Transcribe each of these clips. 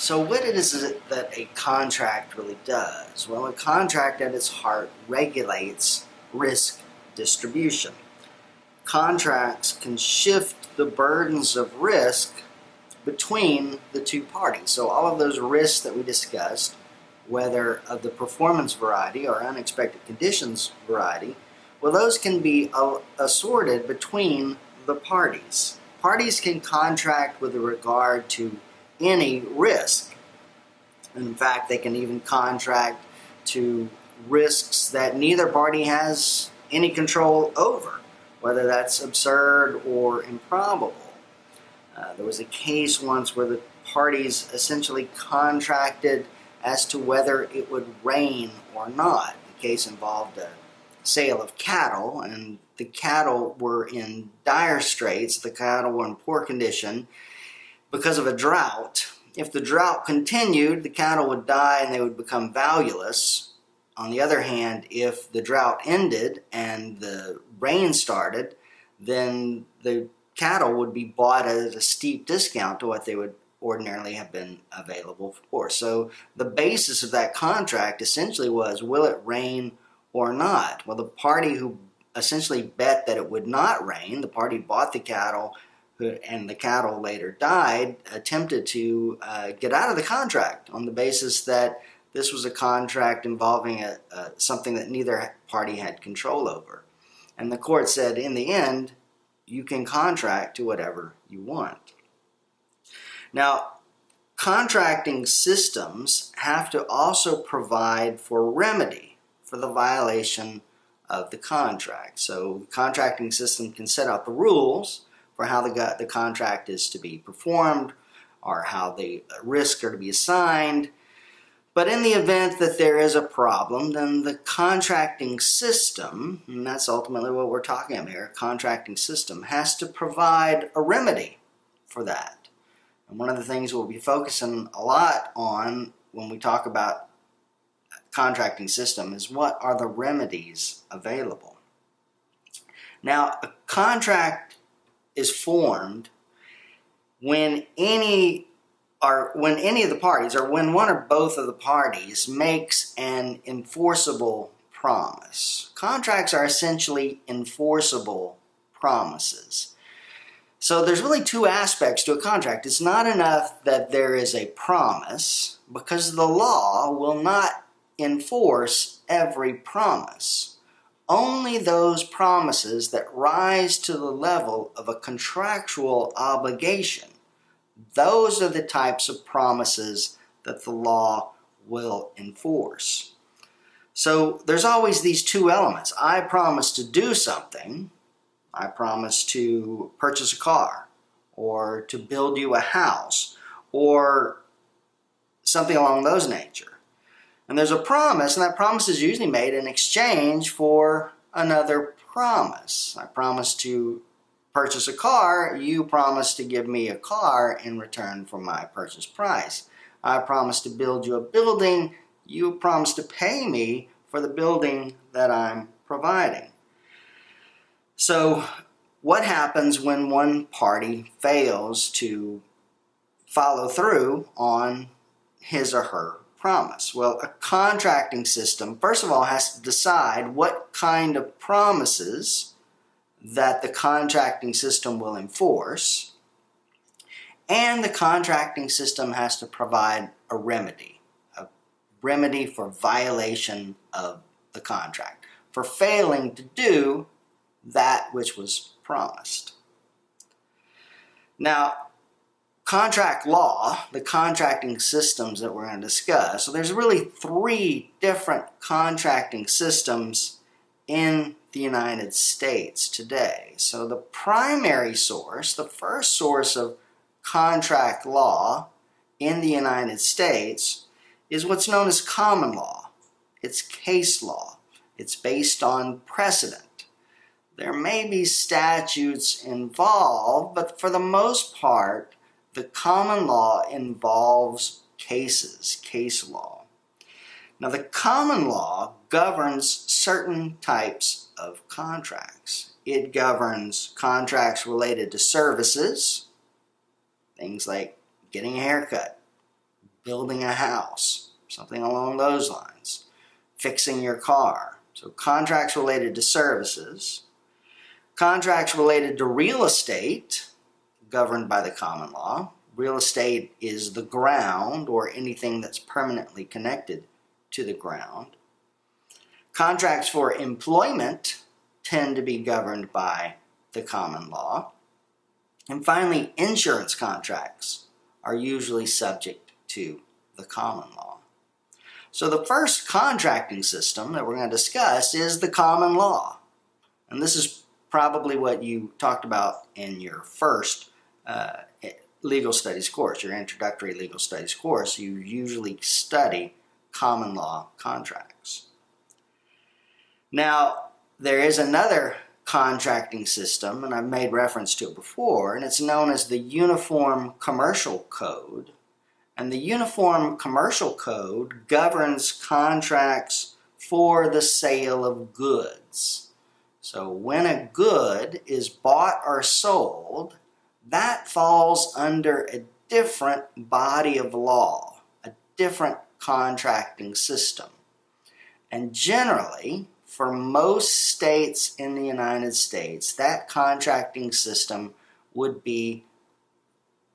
So what is it that a contract really does? Well, a contract at its heart regulates risk distribution. Contracts can shift the burdens of risk between the two parties. So all of those risks that we discussed, whether of the performance variety or unexpected conditions variety, well, those can be assorted between the parties. Parties can contract with regard to any risk. And in fact, they can even contract to risks that neither party has any control over, whether that's absurd or improbable. There was a case once where the parties essentially contracted as to whether it would rain or not. The case involved a sale of cattle, and the cattle were in dire straits. The cattle were in poor condition because of a drought. If the drought continued, the cattle would die and they would become valueless. On the other hand, if the drought ended and the rain started, then the cattle would be bought at a steep discount to what they would ordinarily have been available for. So the basis of that contract essentially was, will it rain or not? Well, the party who essentially bet that it would not rain, the party who bought the cattle, and the cattle later died, attempted to get out of the contract on the basis that this was a contract involving something that neither party had control over. And the court said, in the end, you can contract to whatever you want. Now, contracting systems have to also provide for remedy for the violation of the contract. So the contracting system can set out the rules for how the contract is to be performed or how the risks are to be assigned. But in the event that there is a problem, then the contracting system, and that's ultimately what we're talking about here, contracting system, has to provide a remedy for that. And one of the things we'll be focusing a lot on when we talk about contracting system is what are the remedies available. Now, a contract is formed when any of the parties, or when one or both of the parties makes an enforceable promise. Contracts are essentially enforceable promises. So there's really two aspects to a contract. It's not enough that there is a promise, because the law will not enforce every promise. Only those promises that rise to the level of a contractual obligation, those are the types of promises that the law will enforce. So there's always these two elements. I promise to do something. I promise to purchase a car, or to build you a house, or something along those nature. And there's a promise, and that promise is usually made in exchange for another promise. I promise to purchase a car, you promise to give me a car in return for my purchase price. I promise to build you a building, you promise to pay me for the building that I'm providing. So what happens when one party fails to follow through on his or her promise? Well, a contracting system, first of all, has to decide what kind of promises that the contracting system will enforce, and the contracting system has to provide a remedy for violation of the contract, for failing to do that which was promised. Now, contract law, the contracting systems that we're going to discuss, so there's really three different contracting systems in the United States today. So the primary source, the first source of contract law in the United States is what's known as common law. It's case law. It's based on precedent. There may be statutes involved, but for the most part, the common law involves cases, case law. Now, the common law governs certain types of contracts. It governs contracts related to services, things like getting a haircut, building a house, something along those lines, fixing your car. So contracts related to services, contracts related to real estate, governed by the common law. Real estate is the ground or anything that's permanently connected to the ground. Contracts for employment tend to be governed by the common law. And finally, insurance contracts are usually subject to the common law. So the first contracting system that we're going to discuss is the common law. And this is probably what you talked about in your first legal studies course, your introductory legal studies course. You usually study common law contracts. Now, there is another contracting system, and I've made reference to it before, and it's known as the Uniform Commercial Code. And the Uniform Commercial Code governs contracts for the sale of goods. So when a good is bought or sold, that falls under a different body of law, a different contracting system. And generally, for most states in the United States, that contracting system would be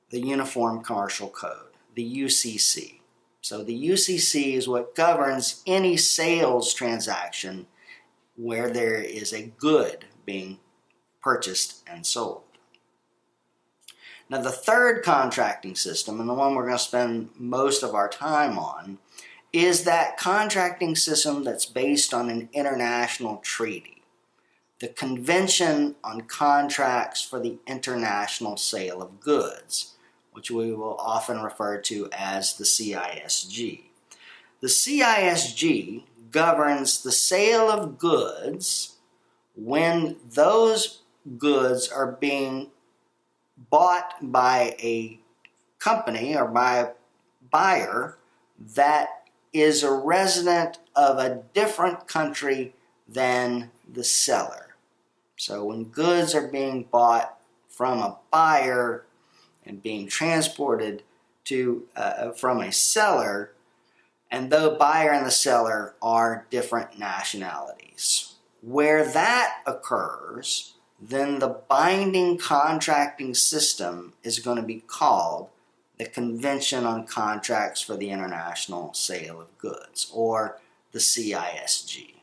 the Uniform Commercial Code, the UCC. So the UCC is what governs any sales transaction where there is a good being purchased and sold. Now, the third contracting system, and the one we're going to spend most of our time on, is that contracting system that's based on an international treaty, the Convention on Contracts for the International Sale of Goods, which we will often refer to as the CISG. The CISG governs the sale of goods when those goods are being bought by a company or by a buyer that is a resident of a different country than the seller. So when goods are being bought from a buyer and being transported to from a seller, and the buyer and the seller are different nationalities. Where that occurs, then the binding contracting system is going to be called the Convention on Contracts for the International Sale of Goods, or the CISG.